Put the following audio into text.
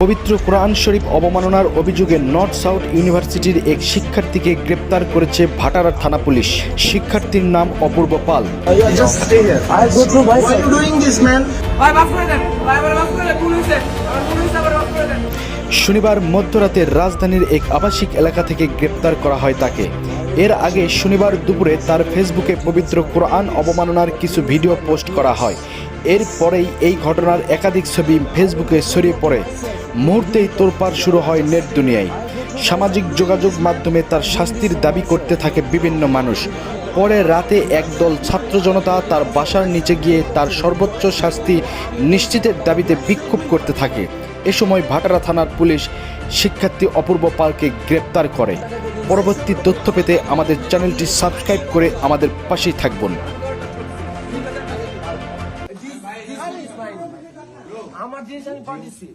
পবিত্র কোরআন শরীফ অবমাননার অভিযোগে নর্থ সাউথ ইউনিভার্সিটির এক শিক্ষার্থীকে গ্রেপ্তার করেছে ভাটারা থানা পুলিশ। শিক্ষার্থীর নাম অপূর্ব পাল। শনিবার মধ্যরাতে রাজধানীর এক আবাসিক এলাকা থেকে গ্রেপ্তার করা হয় তাকে। এর আগে শনিবার দুপুরে তার ফেসবুকে পবিত্র কোরআন অবমাননার কিছু ভিডিও পোস্ট করা হয়। এরপরেই এই ঘটনার একাধিক ছবি ফেসবুকে ছড়িয়ে পড়ে। মুহূর্তেই তোলপাড় শুরু হয় নেট দুনিয়ায়। সামাজিক যোগাযোগ মাধ্যমে তার শাস্তির দাবি করতে থাকে বিভিন্ন মানুষ। পরে রাতে একদল ছাত্র জনতা তার বাসার নিচে গিয়ে তার সর্বোচ্চ শাস্তি নিশ্চিতের দাবিতে বিক্ষোভ করতে থাকে। এ সময় ভাটারা থানার পুলিশ শিক্ষার্থী অপূর্ব পালকে গ্রেপ্তার করে। পরবর্তী তথ্য পেতে আমাদের চ্যানেলটি সাবস্ক্রাইব করে আমাদের পাশেই থাকবেন। আমার জিনিস আমি পাঠিয়েছি।